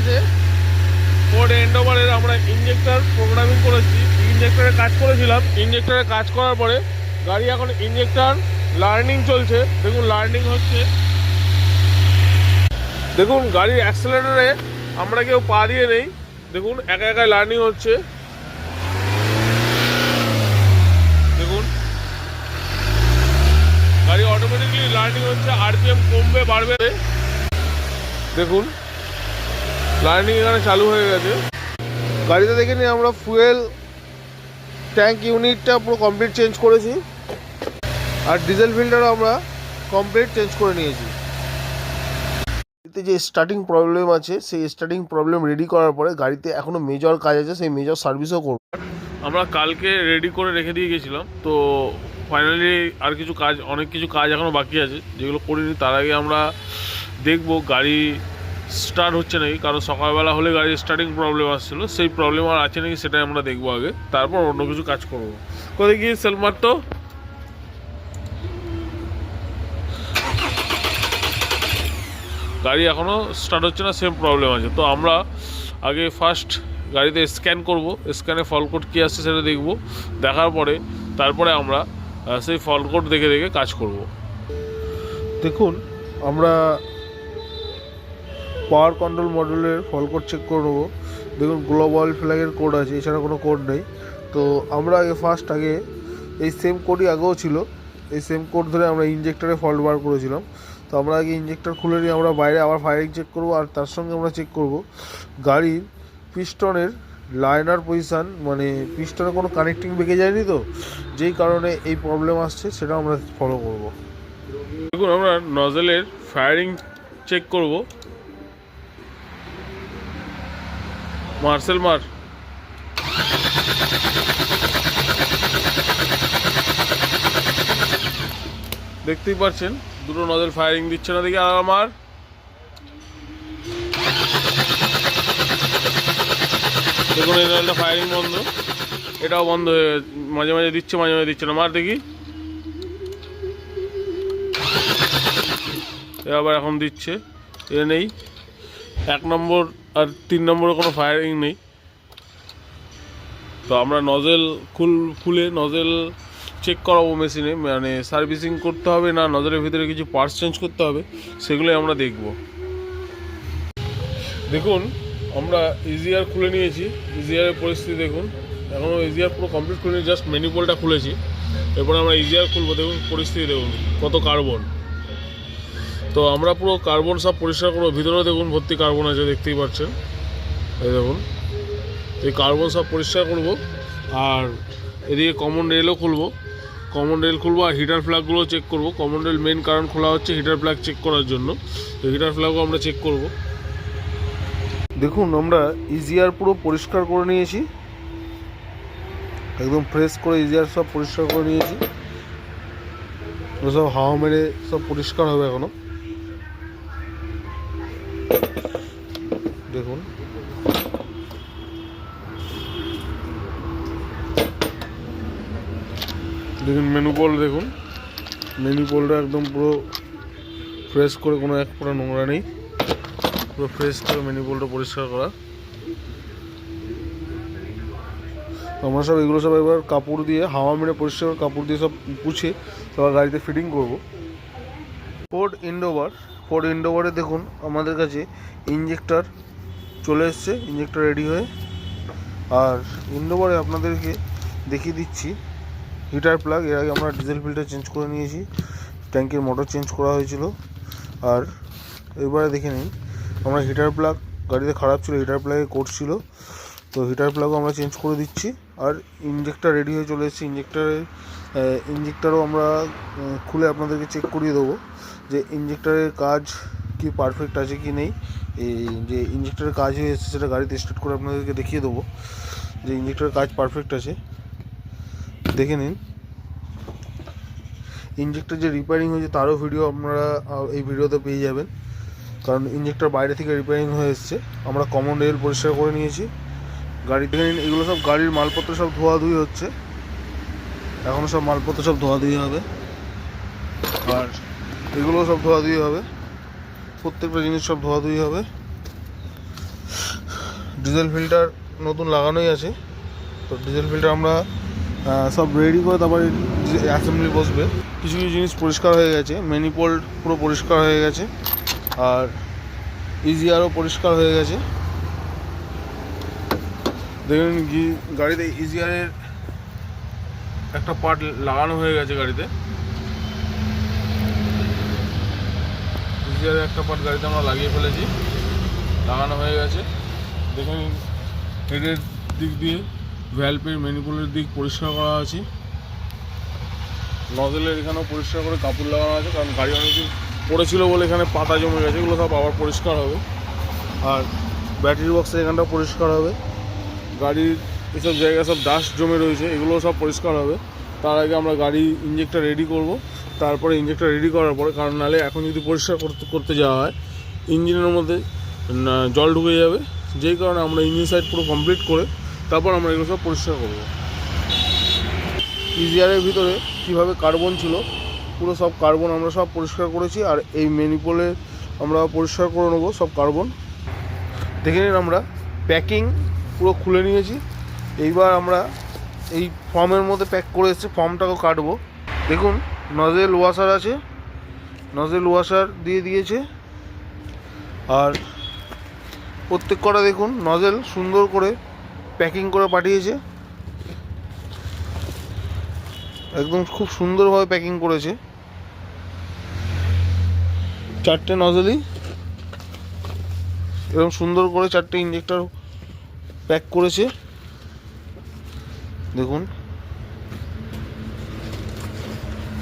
আছে ফোর্ড এন্ডোভারের আমরা injector programming করেছি, ইঞ্জেক্টরে কাজ করেছিলাম। ইঞ্জেক্টরে কাজ করার পরে গাড়ি এখন ইঞ্জেক্টর লার্নিং চলছে। দেখুন লার্নিং হচ্ছে, দেখুন গাড়ির অ্যাক্সেলারেটরে আমরা কেউ পা দিয়ে নেই, দেখুন একা একা লার্নিং হচ্ছে। দেখুন গাড়ি অটোমেটিকলি লার্নিং হচ্ছে, আরপিএম কমবে বাড়বে। দেখুন লার্নিং এখানে চালু হয়ে গেছে। গাড়িতে দেখে নিই আমরা ফুয়েল ট্যাঙ্ক ইউনিটটা পুরো কমপ্লিট চেঞ্জ করেছি, আর ডিজেল ফিল্টারও আমরা কমপ্লিট চেঞ্জ করে নিয়েছি। এতে যে স্টার্টিং প্রবলেম আছে সেই স্টার্টিং প্রবলেম রেডি করার পরে গাড়িতে এখনও মেজর কাজ আছে, সেই মেজর সার্ভিসও করব। আমরা কালকে রেডি করে রেখে দিয়ে গেছিলাম, তো ফাইনালি আর কিছু কাজ, অনেক কিছু কাজ এখনও বাকি আছে যেগুলো করিনি। তার আগে আমরা দেখব গাড়ি স্টার্ট হচ্ছে নাকি, কারণ সকালবেলা হলে গাড়ির স্টার্টিং প্রবলেম আসছিলো, সেই প্রবলেম আর আছে নাকি সেটাই আমরা দেখবো আগে, তারপর অন্য কিছু কাজ করবো। কোথায় গিয়ে সেল মারতো, গাড়ি এখনও স্টার্ট হচ্ছে না, সেম প্রবলেম আছে। তো আমরা আগে ফার্স্ট গাড়িতে স্ক্যান করব, স্ক্যানে ফল্ট কোড কী আসছে সেটা দেখব, দেখার পরে তারপরে আমরা সেই ফল্ট কোড দেখে দেখে কাজ করব। দেখুন আমরা পাওয়ার কন্ট্রোল মডেলের ফল্ট কোড চেক করে নেবো। দেখুন গ্লোবাল ফ্ল্যাগের কোড আছে, এছাড়া কোনো কোড নেই। তো আমরা আগে এই সেম কোডই আগেও ছিল, এই সেম কোড ধরে আমরা ইঞ্জেক্টরে ফল্ট বার করেছিলাম। তো আমরা আগে ইঞ্জেক্টর খুলে নিয়ে আমরা বাইরে আবার ফায়ারিং চেক করব, আর তার সঙ্গে আমরা চেক করব গাড়ির পিস্টনের লাইনার পজিশান, মানে পিস্টনে কোনো কানেক্টিং বেঁকে যায়নি তো, যেই কারণে এই প্রবলেম আসছে সেটা আমরা ফলো করব। দেখুন আমরা নজেলের ফায়ারিং চেক করব। মার্সেল মার, দেখতেই পাচ্ছেন দুটো নজেল ফায়ারিং দিচ্ছে না, দেখি আর আমার দেখুন এই নজেলটা ফায়ারিং বন্ধ, এটাও বন্ধ হয়ে মাঝে মাঝে দিচ্ছে, মাঝে মাঝে দিচ্ছে না। মার দেখি, এ আবার এখন দিচ্ছে, এ নেই। 1 নম্বর আর 3 নম্বরে কোনো ফায়ারিং নেই। তো আমরা নজেল খুলে নজেল চেক করাবো মেশিনে, মানে সার্ভিসিং করতে হবে না নজলের ভিতরে কিছু পার্টস চেঞ্জ করতে হবে, সেগুলোই আমরা দেখব। দেখুন আমরা ইজিআর খুলে নিয়েছি, ইজিআরের পরিস্থিতি দেখুন, এখনও ইজিআর পুরো কমপ্লিট করে নিয়ে জাস্ট ম্যানিফোল্ডটা খুলেছি, এরপরে আমরা ইজিআর খুলবো। দেখুন পরিস্থিতি দেখুন কত কার্বন। তো আমরা পুরো কার্বন সব পরিষ্কার করবো, ভিতরেও দেখুন ভর্তি কার্বন আছে, দেখতেই পাচ্ছেন। এই দেখুন এই কার্বন সব পরিষ্কার করব, আর এদিকে কমন রেলও খুলবো, কমন রেল খুলবো, আর হিটার ফ্ল্যাগগুলো চেক করব। কমন রেল মেন কারণ খোলা হচ্ছে হিটার ফ্ল্যাগ চেক করার জন্য, তো হিটার ফ্ল্যাগও আমরা চেক করব। দেখুন আমরা ইজিআর পুরো পরিষ্কার করে নিয়েছি, একদম ফ্রেশ করে ইজিআর সব পরিষ্কার করে নিয়েছি, সব হাওয়া মেরে সব পরিষ্কার হবে এখনো। দেখুন দেখুন মেনু পোল, দেখুন মেনু পোলটা একদম পুরো ফ্রেশ করে, কোনো এক ফোঁটা নোংরা নেই, পুরো ফ্রেশ করে মেনু পোলটা পরিষ্কার করা। আমরা সব এগুলো সব এবার কাপড় দিয়ে হাওয়া মেরে পরিষ্কার কাপড় দিয়ে সব পুছে তারপর গাড়িতে ফিটিং করব। ফোর্ড এন্ডোভারে দেখুন আমাদের কাছে ইঞ্জেক্টর চলে এসছে, ইঞ্জেক্টর রেডি হয়ে। আর এন্ডোভারে আপনাদেরকে দেখিয়ে দিচ্ছি হিটার প্লাগ, এর আগে আমরা ডিজেল ফিল্টার চেঞ্জ করে নিয়েছি, ট্যাঙ্কের মোটর চেঞ্জ করা হয়েছিল। আর এবারে দেখে নিন আমরা হিটার প্লাগ গাড়িতে খারাপ ছিল, হিটার প্লাগে কোড ছিল, তো হিটার প্লাগও আমরা চেঞ্জ করে দিচ্ছি। আর ইঞ্জেক্টর রেডি হয়ে চলে এসেছে, ইঞ্জেক্টরও আমরা খুলে আপনাদেরকে চেক করিয়ে দেবো যে ইঞ্জেক্টরের কাজ কি পারফেক্ট আছে কি নেই। এই যে ইঞ্জেক্টরের কাজ হয়ে এসেছে সেটা গাড়িতে স্টার্ট করে আপনাদেরকে দেখিয়ে দেবো যে ইঞ্জেক্টরের কাজ পারফেক্ট আছে। দেখে নিন ইঞ্জেক্টর যে রিপেয়ারিং হয়েছে তারও ভিডিও আপনারা এই ভিডিওতে পেয়ে যাবেন, কারণ ইঞ্জেক্টর বাইরে থেকে রিপেয়ারিং হয়ে এসছে। আমরা কমন রেল পরিষ্কার করে নিয়েছি গাড়ি থেকে। এগুলো সব গাড়ির মালপত্র সব ধোয়াধুয়ি হচ্ছে, এখনও সব মালপত্র সব ধোয়াধুয়ি হবে, আর এগুলো সব ধোয়াধুয়ি হবে, প্রত্যেকটা জিনিস সব ধোয়াধুয়ি হবে। ডিজেল ফিল্টার নতুন লাগানোই আছে। তো ডিজেল ফিল্টার আমরা সব রেডি করে তারপরে অ্যাসেম্বলি বসবে। কিছু কিছু জিনিস পরিষ্কার হয়ে গেছে, ম্যানিফোল্ড পুরো পরিষ্কার হয়ে গেছে, আর ইজিআরও পরিষ্কার হয়ে গেছে। দেখুন গাড়িতে ইজিআরের একটা পার্ট লাগানো হয়ে গেছে, গাড়িতে ইজিআরের একটা পার্ট গাড়িতে আমরা লাগিয়ে ফেলেছি, লাগানো হয়ে গেছে। দেখুন হেডের দিক দিয়ে ভ্যালভের ম্যানিফোল্ডের দিক পরিষ্কার করা আছে, নজলের এখানেও পরিষ্কার করে কাপড় লাগানো আছে, কারণ গাড়ি অনেকদিন পড়েছিল বলে এখানে পাতা জমে গেছে, এগুলো সব আবার পরিষ্কার হবে। আর ব্যাটারি বক্সের এখানটা পরিষ্কার হবে, গাড়ির এসব জায়গায় সব ডাস্ট জমে রয়েছে, এগুলো সব পরিষ্কার হবে। তার আগে আমরা গাড়ি ইঞ্জেক্টর রেডি করব, তারপরে ইঞ্জেক্টর রেডি করার পরে, কারণ নাহলে এখন যদি পরিষ্কার করতে যাওয়া হয় ইঞ্জিনের মধ্যে জল ঢুকে যাবে, যেই কারণে আমরা ইঞ্জিন সাইড পুরো কমপ্লিট করে তারপর আমরা এগুলো সব পরিষ্কার করব। ইজিআরের ভিতরে কীভাবে কার্বন ছিল, পুরো সব কার্বন আমরা সব পরিষ্কার করেছি, আর এই ম্যানিফোল্ডে আমরা পরিষ্কার করে নেবো সব কার্বন। দেখে নিন আমরা প্যাকিং পুরো খুলে নিয়েছি। এইবার আমরা এই ফর্মের মধ্যে প্যাক করে এসেছি, ফর্মটাকেও কাটবো। দেখুন নজেল ওয়াশার আছে, নজেল ওয়াশার দিয়ে দিয়েছে, আর প্রত্যেক কটা দেখুন নজেল সুন্দর করে প্যাকিং করে পাঠিয়েছে, একদম খুব সুন্দরভাবে প্যাকিং করেছে। 4টে নজেলই এরকম সুন্দর করে 4টে ইঞ্জেক্টর প্যাক করেছে, দেখুন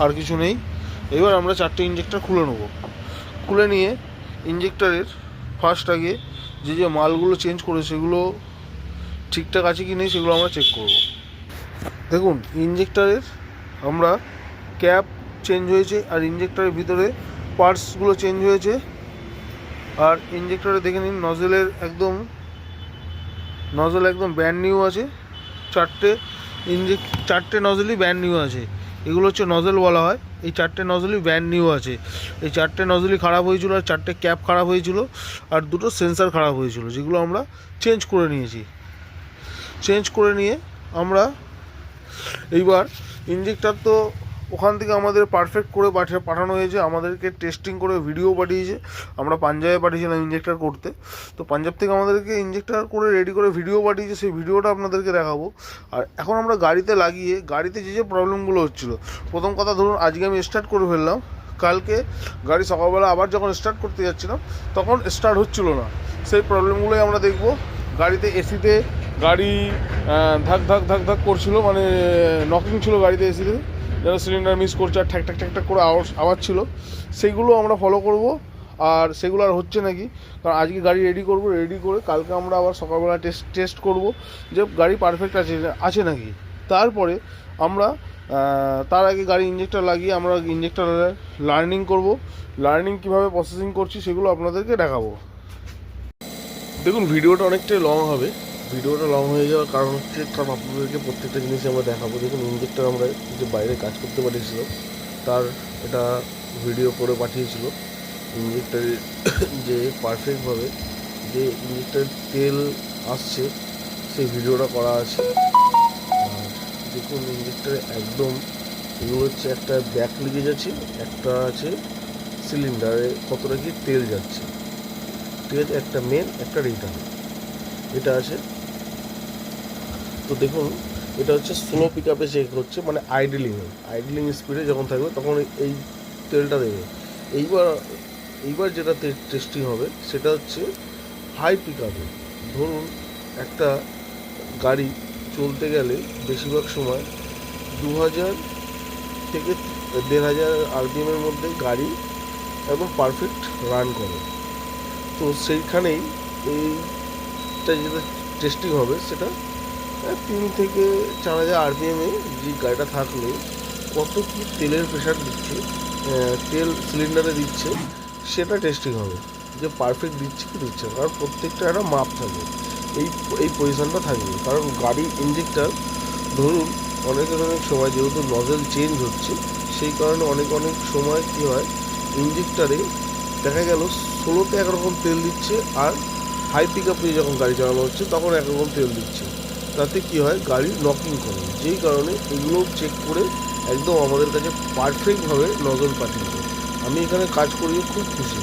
আর কিছু নেই। এবার আমরা 4টে ইঞ্জেক্টর খুলে নেব, খুলে নিয়ে ইঞ্জেক্টরের ফার্স্ট আগে যে যে মালগুলো চেঞ্জ করে সেগুলো ঠিকঠাক আছে কি নেই সেগুলো আমরা চেক করব। দেখুন ইঞ্জেক্টরের আমরা ক্যাপ চেঞ্জ হয়েছে, আর ইঞ্জেক্টরের ভিতরে পার্টসগুলো চেঞ্জ হয়েছে, আর ইঞ্জেক্টরে দেখে নিন নজেলের নজল একদম ব্র্যান্ড নিউ আছে। 4টে নজলই ব্র্যান্ড নিউ আছে, এগুলো হচ্ছে নজল বলা হয়। এই 4টে নজলই ব্র্যান্ড নিউ আছে। এই 4টে নজলই খারাপ হয়েছিল, আর 4টে ক্যাপ খারাপ হয়েছিল, আর 2টো সেন্সার খারাপ হয়েছিল, যেগুলো আমরা চেঞ্জ করে নিয়েছি। চেঞ্জ করে নিয়ে আমরা এইবার ইঞ্জেক্টর তো ওখান থেকে আমাদের পারফেক্ট করে পাঠানো হয়েছে, আমাদেরকে টেস্টিং করে ভিডিও পাঠিয়েছে। আমরা পাঞ্জাবে পাঠিয়েছিলাম ইঞ্জেক্টর করতে, তো পাঞ্জাব থেকে আমাদেরকে ইঞ্জেক্টর করে রেডি করে ভিডিও পাঠিয়েছে, সেই ভিডিওটা আপনাদেরকে দেখাবো। আর এখন আমরা গাড়িতে লাগিয়ে গাড়িতে যে যে প্রবলেমগুলো হচ্ছিলো, প্রথম কথা ধরুন আজকে আমি স্টার্ট করে ফেললাম, কালকে গাড়ি সকালবেলা আবার যখন স্টার্ট করতে যাচ্ছিলাম তখন স্টার্ট হচ্ছিলো না, সেই প্রবলেমগুলোই আমরা দেখব। গাড়িতে এসিতে গাড়ি ধাক ধাক ধাক ধাক করছিল, মানে নকিং ছিল গাড়িতে এসিতে, যেন সিলিন্ডার মিস করছে, আর ঠ্যাক ঠ্যাক ঠ্যাক ঠ্যাক করে আওয়াজ ছিল, সেইগুলো আমরা ফলো করব। আর সেগুলো আর হচ্ছে নাকি, কারণ আজকে গাড়ি রেডি করব, রেডি করে কালকে আমরা আবার সকালবেলা টেস্ট করব যে গাড়ি পারফেক্ট আছে নাকি। তারপরে আমরা তার আগে গাড়ি ইঞ্জেক্টর লাগিয়ে আমরা ইঞ্জেক্টর লার্নিং করব, লার্নিং কীভাবে প্রসেসিং করছি সেগুলো আপনাদেরকে দেখাবো। দেখুন ভিডিওটা অনেকটাই লং হবে, ভিডিওটা লং হয়ে যাওয়ার কারণ হচ্ছে কারণ আপনাদেরকে প্রত্যেকটা জিনিস আমরা দেখাবো। দেখুন ইঞ্জেক্টর আমরা যে বাইরে কাজ করতে পাঠিয়েছিলাম তার এটা ভিডিও করে পাঠিয়েছিল। ইঞ্জেক্টরের যে পারফেক্টভাবে যে ইঞ্জেক্টরের তেল আসছে সেই ভিডিওটা করা আছে। আর দেখুন ইঞ্জেক্টরে একদম এগুলো হচ্ছে একটা ব্যাক লিকেজ আছে, একটা আছে সিলিন্ডারে কতটা কি তেল যাচ্ছে, ঠিক আছে, একটা মেন একটা রিটার্ন এটা আছে। তো দেখুন এটা হচ্ছে স্লো পিক আপে চেক হচ্ছে, মানে আইডলিং স্পিডে যখন থাকবে তখন এই তেলটা দেবে। এইবার যেটা টেস্টিং হবে সেটা হচ্ছে হাই পিক আপে। ধরুন একটা গাড়ি চলতে গেলে বেশিরভাগ সময় 2000 থেকে 1500 আরপিএমের মধ্যে গাড়ি একদম পারফেক্ট রান করে। তো সেইখানেই এইটা যেটা টেস্টিং হবে সেটা 3 থেকে 4000 আরপিএমে যে গাড়িটা থাকলে কত কি তেলের প্রেশার দিচ্ছে, তেল সিলিন্ডারে দিচ্ছে, সেটা টেস্টিং হবে যে পারফেক্ট দিচ্ছে কি দিচ্ছে না। কারণ প্রত্যেকটা একটা মাপ থাকবে, এই পজিশনটা থাকবে। কারণ গাড়ি ইঞ্জেক্টর ধরুন অনেক সময় যেহেতু নজেল চেঞ্জ হচ্ছে সেই কারণে অনেক সময় কী হয়, ইঞ্জেক্টরে দেখা গেল 16তে একরকম তেল দিচ্ছে আর হাই পিক আপ নিয়ে যখন গাড়ি চালানো হচ্ছে তখন একরকম তেল দিচ্ছে, তাতে কী হয় গাড়ি নকিং করে, যেই কারণে এগুলো চেক করে একদম আমাদের কাছে পারফেক্টভাবে নজল পাঠিয়ে দেয়। আমি এখানে কাজ করিয়ে খুব খুশি।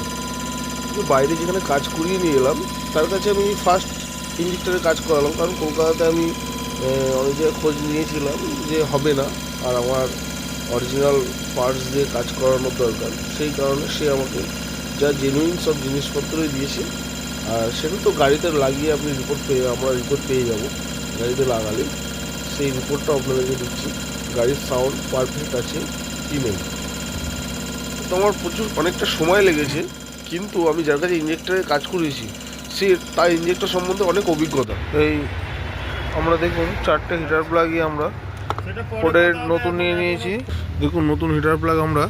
বাইরে যেখানে কাজ করিয়ে নিয়ে এলাম তার কাছে আমি ফার্স্ট ইঞ্জেক্টরে কাজ করালাম, কারণ কলকাতাতে আমি অনেক জায়গায় খোঁজ নিয়েছিলাম যে হবে না, আর আমার অরিজিনাল পার্টস দিয়ে কাজ করানোর দরকার, সেই কারণে সে আমাকে যা জেনুইন সব জিনিসপত্রই দিয়েছে। আর সেটা তো গাড়িতে লাগিয়ে আপনি আমরা রিপোর্ট পেয়ে যাব গাড়িতে লাগালে, সেই রিপোর্টটা আপনাদেরকে দিচ্ছি গাড়ির সাউন্ড পারফেক্ট আছে কি নেই। তো আমার অনেকটা সময় লেগেছে, কিন্তু আমি যার কাছে ইঞ্জেক্টরে কাজ করেছি সে তার ইঞ্জেক্টর সম্বন্ধে অনেক অভিজ্ঞতা। এই আমরা দেখুন 4টে হিটার প্লাগই আমরা ফোর্ডের নতুন নিয়ে নিয়েছি। দেখুন নতুন হিটার প্লাগ আমরা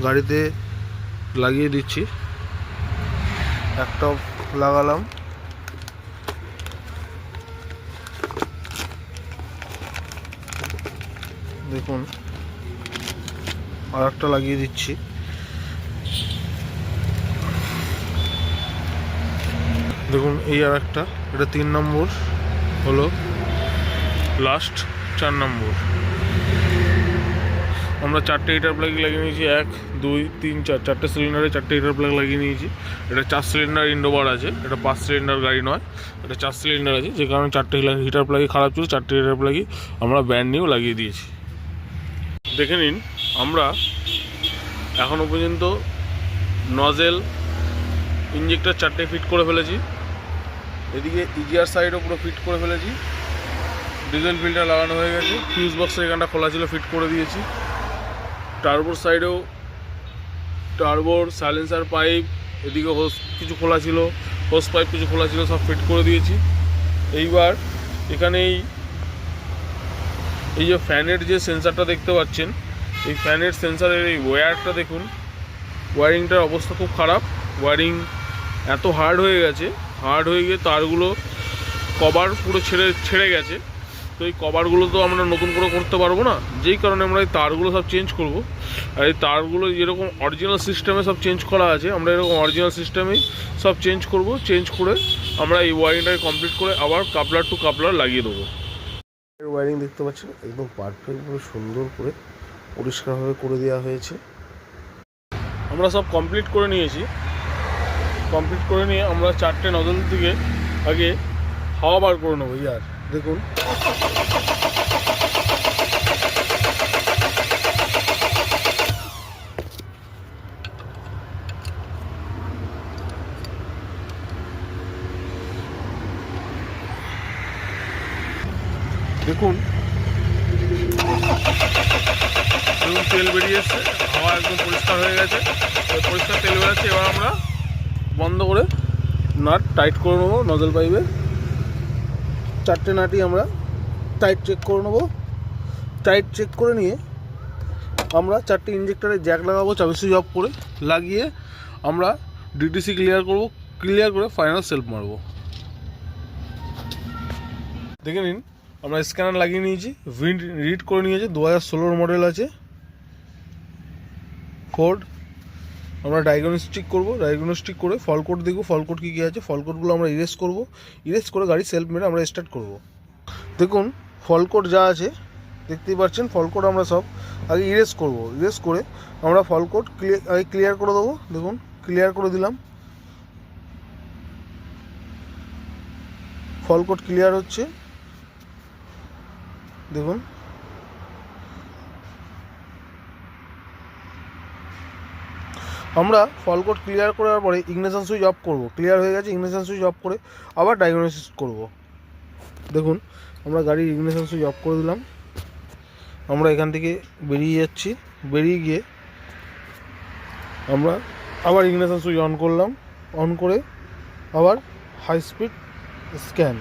গাড়িতে লাগিয়ে দিচ্ছি। একটা লাগালাম, দেখুন আর একটা লাগিয়ে দিচ্ছি। দেখুন এই আর একটা, এটা 3 নম্বর হলো, লাস্ট 4 নম্বর। আমরা 4টে হিটার প্লাগ লাগিয়ে নিয়েছি, 1 2 3 4, 4টে সিলিন্ডারে 4টে হিটার প্লাগ লাগিয়ে নিয়েছি। এটা 4 সিলিন্ডার ইন্ডোভার আছে, এটা 5 সিলিন্ডার গাড়ি নয়, এটা 4 সিলিন্ডার আছে, যে কারণে 4টে হিটার প্লাগই খারাপ ছিল, 4টে হিটার প্লাগই আমরা ব্র্যান্ড নিউ লাগিয়ে দিয়েছি। দেখে নিন আমরা এখনও পর্যন্ত নজেল ইঞ্জেক্টর 4টে ফিট করে ফেলেছি, এদিকে ইজিআর সাইডও পুরো ফিট করে ফেলেছি, ডিজেল ফিল্টার লাগানো হয়ে গেছে, ফিউজ বক্সের এখানটা খোলা ছিল ফিট করে দিয়েছি, টার্বোর সাইডেও টার্বোর সাইলেন্সার পাইপ, এদিকে হোস কিছু খোলা ছিল, হোস পাইপ কিছু খোলা ছিল, সব ফিট করে দিয়েছি। এইবার এখানেই এই যে ফ্যানের যে সেন্সারটা দেখতে পাচ্ছেন, এই ফ্যানের সেন্সারের এই ওয়্যারটা দেখুন, ওয়্যারিংটার অবস্থা খুব খারাপ। ওয়্যারিং এত হার্ড হয়ে গেছে, হার্ড হয়ে গিয়ে তারগুলো কভার পুরো ছেড়ে গেছে। তো এই কভারগুলো তো আমরা নতুন করে করতে পারবো না, যেই কারণে আমরা এই তারগুলো সব চেঞ্জ করব। আর এই তারগুলো যেরকম অরিজিনাল সিস্টেমে সব চেঞ্জ করা আছে, আমরা এরকম অরিজিনাল সিস্টেমেই সব চেঞ্জ করব। চেঞ্জ করে আমরা এই ওয়্যারিংটাকে কমপ্লিট করে আবার কাপলার টু কাপলার লাগিয়ে দেবো। ওয়্যারিং দেখতে পাচ্ছেন একদম পারফেক্টভাবে সুন্দর করে পরিষ্কারভাবে করে দেওয়া হয়েছে। আমরা সব কমপ্লিট করে নিয়েছি। কমপ্লিট করে নিয়ে আমরা 4টে নজল থেকে আগে হাওয়া বার করে নেবো। ইয়ার দেখুন দেখুন তেল বেরিয়ে এসছে, হাওয়া একদম পরিষ্কার হয়ে গেছে, পরিষ্কার তেল বেরোচ্ছে। এবার আমরা বন্ধ করে নাট টাইট করে নেবো নজল পাইপের। 4টে নাটই আমরা টাইট চেক করে নেবো। টাইট চেক করে নিয়ে আমরা 4টে ইঞ্জেক্টরে জ্যাক লাগাবো, চাবি সুইচ অফ করে লাগিয়ে আমরা ডিটিসি ক্লিয়ার করব। ক্লিয়ার করে ফাইনাল সেলফ মারবো। দেখে নিন আমরা স্ক্যানার লাগিয়ে নিয়েছি, উইন্ড রিড করে নিয়েছি, 2016 মডেল আছে ফোর্ড। আমরা ডায়াগনস্টিক করবো, ডায়াগনস্টিক করে ফল কোড দেখবো, ফল কোড কী কী আছে, ফল কোডগুলো আমরা ইরেজ করবো। ইরেজ করে গাড়ি সেলফ মেরে আমরা স্টার্ট করব। দেখুন ফল কোড যা আছে দেখতেই পাচ্ছেন, ফল কোড আমরা সব আগে ইরেজ করব। ইরেজ করে আমরা ফল কোড আগে ক্লিয়ার করে দেবো। দেখুন ক্লিয়ার করে দিলাম, ফল কোড ক্লিয়ার হচ্ছে। দেখুন আমরা ফল কোড ক্লিয়ার করার পরে ইগনিশন সুইচ অফ করব। ক্লিয়ার হয়ে গেছে, ইগনিশন সুইচ অফ করে আবার ডায়াগনোসিস করব। দেখুন আমরা গাড়ির ইগনিশন সুইচ অফ করে দিলাম। আমরা এখান থেকে বেরিয়ে যাচ্ছি, বেরিয়ে গিয়ে আমরা আবার ইগনিশন সুইচ অন করলাম। অন করে আবার হাই স্পিড স্ক্যান।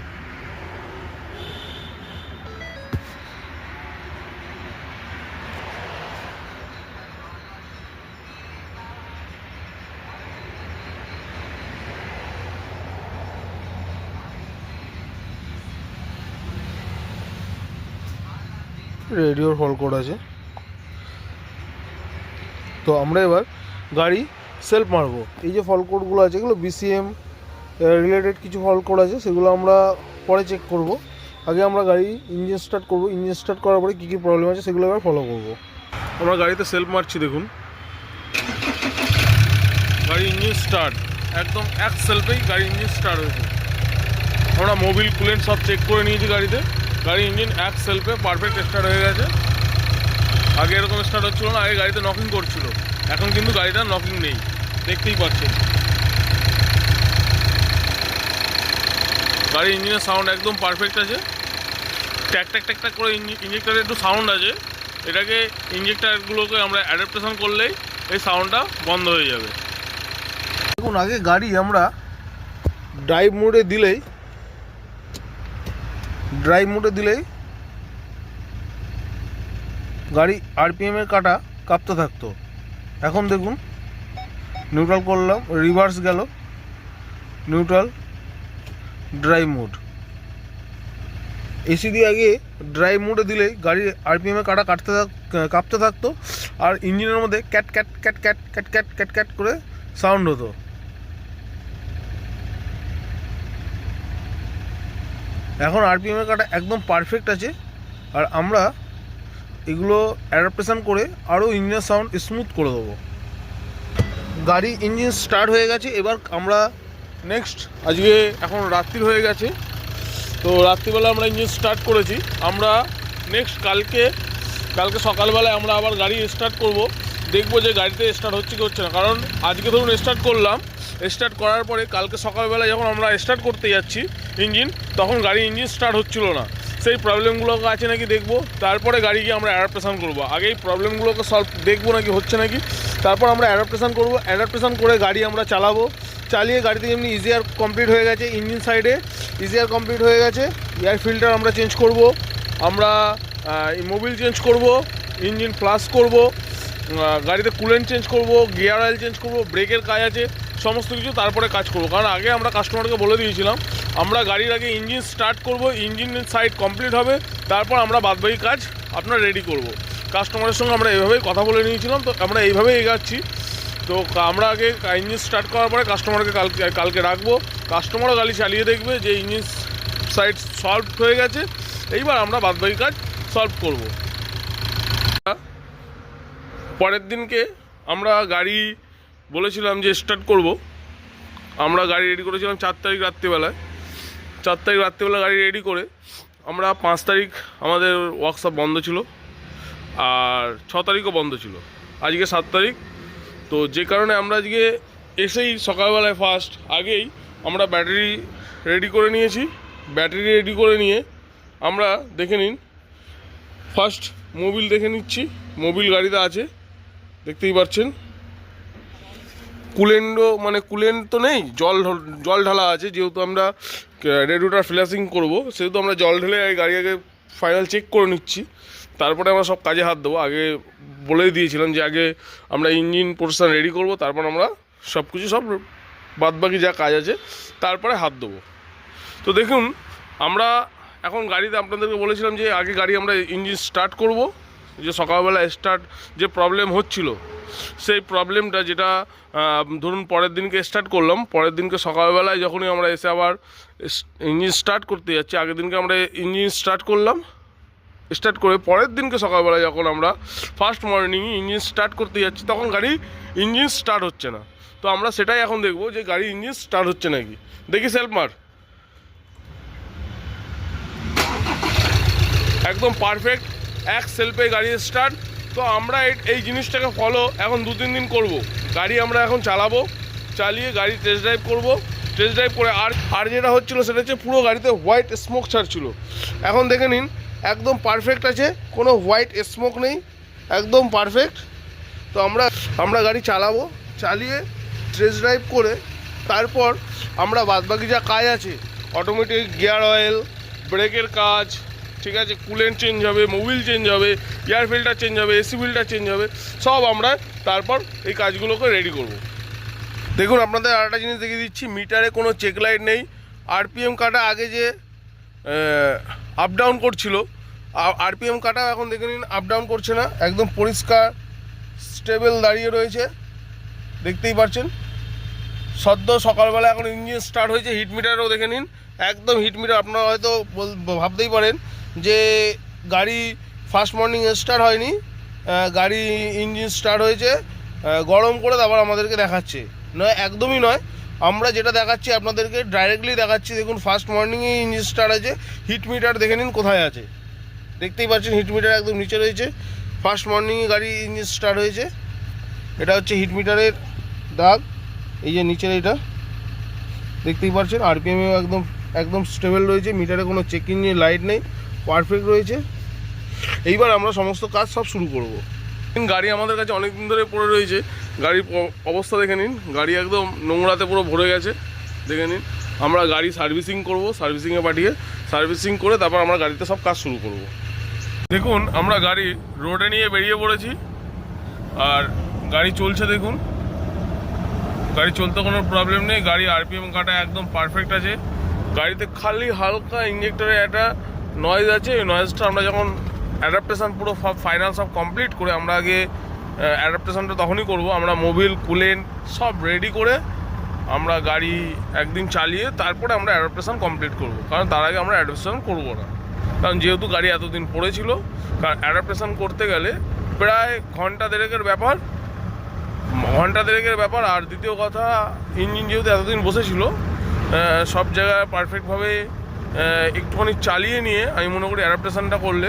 রেডিওর ফল কোড আছে। তো আমরা এবার গাড়ি সেলফ মারবো। এই যে ফল কোডগুলো আছে এগুলো BCM রিলেটেড কিছু ফল্ট কোড আছে, সেগুলো আমরা পরে চেক করব। আগে আমরা গাড়ি ইঞ্জিন স্টার্ট করব, ইঞ্জিন স্টার্ট করার পরে কী কী প্রবলেম আছে সেগুলো এবার ফলো করব। আমরা গাড়িতে সেলফ মারছি, দেখুন গাড়ি ইঞ্জিন স্টার্ট, একদম এক সেলফেই গাড়ি ইঞ্জিন স্টার্ট হয়েছে। আমরা মোবিল কুলেন্ট সব চেক করে নিয়েছি গাড়িতে, গাড়ি ইঞ্জিন এক সেলফে পারফেক্ট স্টার্ট হয়ে গেছে। আগে এরকম স্টার্ট হচ্ছিল না, আগে গাড়িতে নকিং করছিল, এখন কিন্তু গাড়িটা নকিং নেই, দেখতেই পাচ্ছেন। গাড়ির ইঞ্জিনের সাউন্ড একদম পারফেক্ট আছে, ট্যাক ট্যাক ট্যাক ট্যাক করে ইঞ্জেক্টারে একটু সাউন্ড আছে, এটাকে ইঞ্জেক্টারগুলোকে আমরা অ্যাডাপ্টেশন করলেই এই সাউন্ডটা বন্ধ হয়ে যাবে। দেখুন আগে গাড়ি আমরা ড্রাইভ মোডে দিলেই গাড়ি আরপিএমের কাটা কাঁপতে থাকতো। এখন দেখুন নিউট্রাল করলাম, রিভার্স গেল, নিউট্রাল, ড্রাইভ মোড। এসি দিয়ে আগে ড্রাইভ মোডে দিলেই গাড়ির আরপিএমের কাটা কাঁপতে থাকতো, আর ইঞ্জিনের মধ্যে cat cat cat cat cat cat cat cat করে সাউন্ড হতো। এখন আরপিএমের কাটা একদম পারফেক্ট আছে, আর আমরা এগুলো অ্যাডাপ্টেশন করে আরও ইঞ্জিনের সাউন্ড স্মুথ করে দেবো। গাড়ি ইঞ্জিন স্টার্ট হয়ে গেছে, এবার আমরা নেক্সট, আজকে এখন রাত্রির হয়ে গেছে, তো রাত্রিবেলা আমরা ইঞ্জিন স্টার্ট করেছি। আমরা নেক্সট কালকে সকালবেলায় আমরা আবার গাড়ি স্টার্ট করব, দেখব যে গাড়িতে স্টার্ট হচ্ছে কি হচ্ছে না। কারণ আজকে ধরুন স্টার্ট করলাম, স্টার্ট করার পরে কালকে সকালবেলা যখন আমরা স্টার্ট করতে যাচ্ছি ইঞ্জিন, তখন গাড়ি ইঞ্জিন স্টার্ট হচ্ছিল না, সেই প্রবলেমগুলোকে আছে নাকি দেখব, তারপরে গাড়িকে আমরা অ্যাডাপ্টেশন করব। আগেই প্রবলেমগুলোকে সলভ দেখবো নাকি হচ্ছে নাকি, তারপর আমরা অ্যাডাপ্টেশন করব। অ্যাডাপ্টেশন করে গাড়ি আমরা চালাবো, চালিয়ে গাড়িতে যেমনি ইজিআর কমপ্লিট হয়ে গেছে, ইঞ্জিন সাইডে ইজিআর কমপ্লিট হয়ে গেছে, এয়ার ফিল্টার আমরা চেঞ্জ করব, আমরা মোবিল চেঞ্জ করব, ইঞ্জিন ফ্লাশ করব, গাড়িতে কুলেন্ট চেঞ্জ করব, গিয়ার অয়েল চেঞ্জ করব, ব্রেকের কাজ আছে, সমস্ত কিছু তারপরে কাজ করব। কারণ আগে আমরা কাস্টমারকে বলে দিয়েছিলাম আমরা গাড়ির আগে ইঞ্জিন স্টার্ট করব, ইঞ্জিনের সাইড কমপ্লিট হবে, তারপর আমরা বাদবাকি কাজ আপনার রেডি করব। কাস্টমারের সঙ্গে আমরা এইভাবেই কথা বলে নিয়েছিলাম, তো আমরা এইভাবেই এগাচ্ছি। তো আমরা আগে ইঞ্জিন স্টার্ট করার পরে কাস্টমারকে কালকে রাখবো, কাস্টমারও গাড়ি চালিয়ে দেখবে যে ইঞ্জিন সাইড সলভ হয়ে গেছে, এইবার আমরা বাদবাকি কাজ সলভ করব। পরের দিনকে আমরা গাড়ি বলেছিলাম যে স্টার্ট করব, আমরা গাড়ি রেডি করেছিলাম 4 তারিখ রাত্রিবেলায়। 4 তারিখ রাত্রিবেলা গাড়ি রেডি করে আমরা 5 তারিখ আমাদের ওয়ার্কশপ বন্ধ ছিল, আর 6 তারিখও বন্ধ ছিল, আজকে 7 তারিখ। তো যে কারণে আমরা আজকে এসেই সকালবেলায় ফার্স্ট আগেই আমরা ব্যাটারি রেডি করে নিয়েছি। ব্যাটারি রেডি করে নিয়ে আমরা দেখে নিন, ফার্স্ট মোবিল দেখে নিচ্ছি, মোবিল গাড়িতে আছে দেখতেই পাচ্ছেন। কুলেন্ট তো নেই, জল ঢালা আছে, যেহেতু আমরা রেডিওটার ফ্ল্যাশিং করব সেহেতু আমরা জল ঢেলে গাড়ি আগে ফাইনাল চেক করে নিচ্ছি, তারপরে আমরা সব কাজে হাত দেবো। আগে বলে দিয়েছিলাম যে আগে আমরা ইঞ্জিন পোর্শন রেডি করব, তারপর আমরা সব বাদবাকি যা কাজ আছে তারপরে হাত দেবো। তো দেখুন আমরা এখন গাড়িতে আপনাদেরকে বলেছিলাম যে আগে গাড়ি আমরা ইঞ্জিন স্টার্ট করব, যে সকালবেলা স্টার্ট যে প্রবলেম হচ্ছিল সেই প্রবলেমটা, যেটা ধরুন পরের দিনকে স্টার্ট করলাম, পরের দিনকে সকালবেলায় যখনই আমরা এসে আবার ইঞ্জিন স্টার্ট করতে যাচ্ছি, আগের দিনকে আমরা ইঞ্জিন স্টার্ট করলাম, স্টার্ট করে পরের দিনকে সকালবেলায় যখন আমরা ফার্স্ট মর্নিংয়ে ইঞ্জিন স্টার্ট করতে যাচ্ছি, তখন গাড়ি ইঞ্জিন স্টার্ট হচ্ছে না। তো আমরা সেটাই এখন দেখব যে গাড়ি ইঞ্জিন স্টার্ট হচ্ছে নাকি। দেখি সেলফ মার, একদম পারফেক্ট এক সেলফে গাড়ি স্টার্ট। তো আমরা এই জিনিসটাকে ফলো এখন 2-3 দিন করব। গাড়ি আমরা এখন চালাবো, চালিয়ে গাড়ি টেস্ট ড্রাইভ করব, টেস্ট ড্রাইভ করে আর যেটা হচ্ছিলো সেটা হচ্ছে পুরো গাড়িতে হোয়াইট স্মোক ছাড়ছিল, এখন দেখে নিন একদম পারফেক্ট আছে, কোনো হোয়াইট স্মোক নেই, একদম পারফেক্ট। তো আমরা গাড়ি চালাবো, চালিয়ে টেস্ট ড্রাইভ করে তারপর আমরা বাদবাকি যা কাজ আছে, অটোমেটিক গিয়ার অয়েল, ব্রেকের কাজ, ঠিক আছে, কুলেন্ট চেঞ্জ হবে, মোবিল চেঞ্জ হবে, এয়ার ফিল্টার চেঞ্জ হবে, এসি ফিল্টার চেঞ্জ হবে, সব আমরা তারপর এই কাজগুলোকে রেডি করব। দেখুন আপনাদের আরেকটা জিনিস দেখিয়ে দিচ্ছি, মিটারে কোনো চেক লাইট নেই, আরপিএম কাটা আগে যে আপ ডাউন করছিল, আরপিএম কাটা এখন দেখে নিন আপ ডাউন করছে না, একদম পরিষ্কার স্টেবল দাঁড়িয়ে রয়েছে, দেখতেই পাচ্ছেন সদ্য সকালবেলা এখন ইঞ্জিন স্টার্ট হয়েছে, হিট মিটারও দেখে নিন, একদম হিট মিটার। আপনারা হয়তো ভাবতেই পারেন যে গাড়ি ফার্স্ট মর্নিং স্টার্ট হয়নি, গাড়ি ইঞ্জিন স্টার্ট হয়েছে, গরম করে তারপর আমাদেরকে দেখাচ্ছে। নয়, একদমই নয়। আমরা যেটা দেখাচ্ছি আপনাদেরকে ডাইরেক্টলি দেখাচ্ছি। দেখুন ফার্স্ট মর্নিংয়ে ইঞ্জিন স্টার্ট আছে, হিট মিটার দেখে নিন কোথায় আছে, দেখতেই পাচ্ছেন হিট মিটার একদম নিচে রয়েছে। ফার্স্ট মর্নিংয়ে গাড়ি ইঞ্জিন স্টার্ট হয়েছে, এটা হচ্ছে হিট মিটারের দাগ। এই যে নিচের এটা দেখতেই পাচ্ছেন, আরপিএমও একদম একদম স্টেবল রয়েছে, মিটারে কোনো চেকিং নেই, লাইট নেই, পারফেক্ট রয়েছে। এইবার আমরা সমস্ত কাজ সব শুরু করব। গাড়ি আমাদের কাছে অনেক দিন ধরে পড়ে রয়েছে, গাড়ির অবস্থা দেখে নিন, গাড়ি একদম নোংরাতে পুরো ভরে গেছে, দেখে নিন। আমরা গাড়ি সার্ভিসিং করব, সার্ভিসিংয়ে পাঠিয়ে সার্ভিসিং করে তারপর আমরা গাড়িতে সব কাজ শুরু করব। দেখুন আমরা গাড়ি রোডে নিয়ে বেরিয়ে পড়েছি, আর গাড়ি চলছে। দেখুন গাড়ি চলতে কোনো প্রবলেম নেই, গাড়ি আরপিএম কাটা একদম পারফেক্ট আছে। গাড়িতে খালি হালকা ইঞ্জেক্টরে একটা নয়েজ আছে, এই নয়েজটা আমরা যখন অ্যাডাপ্টেশন পুরো ফাইনাল সব কমপ্লিট করে, আমরা আগে অ্যাডাপ্টেশনটা তখনই করব। আমরা মোবিল কুলেন্ট সব রেডি করে আমরা গাড়ি একদিন চালিয়ে তারপরে আমরা অ্যাডাপ্টেশন কমপ্লিট করব, কারণ তার আগে আমরা অ্যাডাপ্টেশন করব না। কারণ যেহেতু গাড়ি এতদিন পড়েছিল, কারণ অ্যাডাপ্টেশন করতে গেলে প্রায় ঘন্টা দেড়েকের ব্যাপার। আর দ্বিতীয় কথা, ইঞ্জিন যেহেতু এতদিন বসেছিল, সব জায়গায় পারফেক্টভাবে একটুখানি চালিয়ে নিয়ে আমি মনে করি অ্যাডাপ্টেশনটা করলে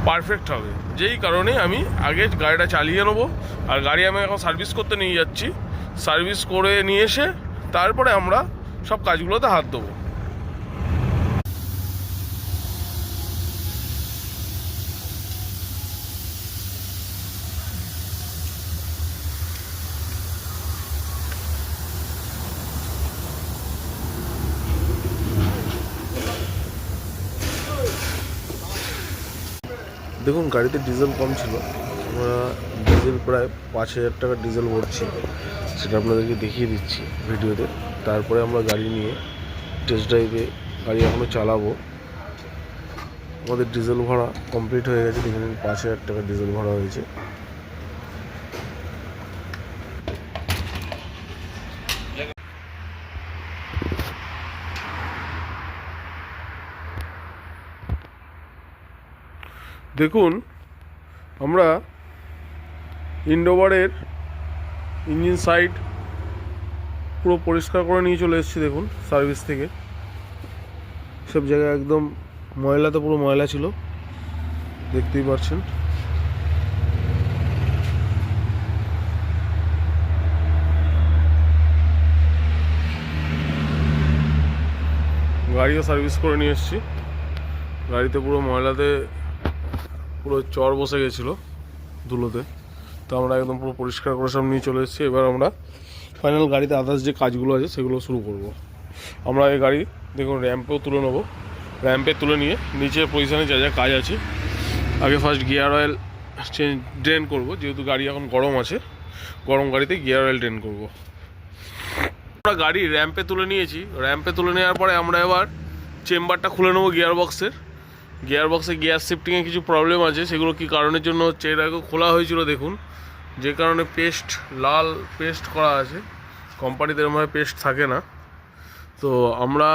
পারফেক্ট হবে। যেই কারণে আমি আগে গাড়িটা চালিয়ে নেবো, আর গাড়ি আমি এখন সার্ভিস করতে নিয়ে যাচ্ছি। সার্ভিস করে নিয়ে এসে তারপরে আমরা সব কাজগুলোতে হাত দেবো। দেখুন গাড়িতে ডিজেল কম ছিল, আমরা ডিজেল প্রায় 5,000 টাকা ডিজেল ভরছি, সেটা আপনাদেরকে দেখিয়ে দিচ্ছি ভিডিওতে। তারপরে আমরা গাড়ি নিয়ে টেস্ট ড্রাইভে গাড়ি এখনও চালাবো। আমাদের ডিজেল ভরা কমপ্লিট হয়ে গেছে, দেখে নিন 5,000 টাকা ডিজেল ভরা হয়েছে। দেখুন আমরা ইন্ডোভারের ইঞ্জিন সাইড পুরো পরিষ্কার করে নিয়ে চলে এসেছি। দেখুন সার্ভিস থেকে সব জায়গায় একদম ময়লাতে পুরো ময়লা ছিল, দেখতেই পাচ্ছেন। গাড়িও সার্ভিস করে নিয়ে এসেছি, গাড়িতে পুরো ময়লাতে পুরো চর বসে গেছিলো ধুলোতে, তো আমরা একদম পুরো পরিষ্কার করে সব নিয়ে চলে এসেছি। এবার আমরা ফাইনাল গাড়িতে আদার্স যে কাজগুলো আছে সেগুলো শুরু করব। আমরা এই গাড়ি দেখুন র্যাম্পেও তুলে নেবো, র্যাম্পে তুলে নিয়ে নিচের পজিশানে যা যা কাজ আছে, আগে ফার্স্ট গিয়ার অয়েল ড্রেন করব, যেহেতু গাড়ি এখন গরম আছে, গরম গাড়িতে গিয়ার অয়েল ড্রেন করব। আমরা গাড়ি র্যাম্পে তুলে নিয়েছি, র্যাম্পে তুলে নেওয়ার পরে আমরা এবার চেম্বারটা খুলে নেবো গিয়ার বক্সে গিয়ার শিফটিংয়ে কিছু প্রবলেম আছে, সেগুলো কি কারণের জন্য হচ্ছে, এর আগে খোলা হয়েছিল দেখুন, যে কারণে পেস্ট লাল পেস্ট করা আছে, কোম্পানিতে এরকমভাবে পেস্ট থাকে না। তো আমরা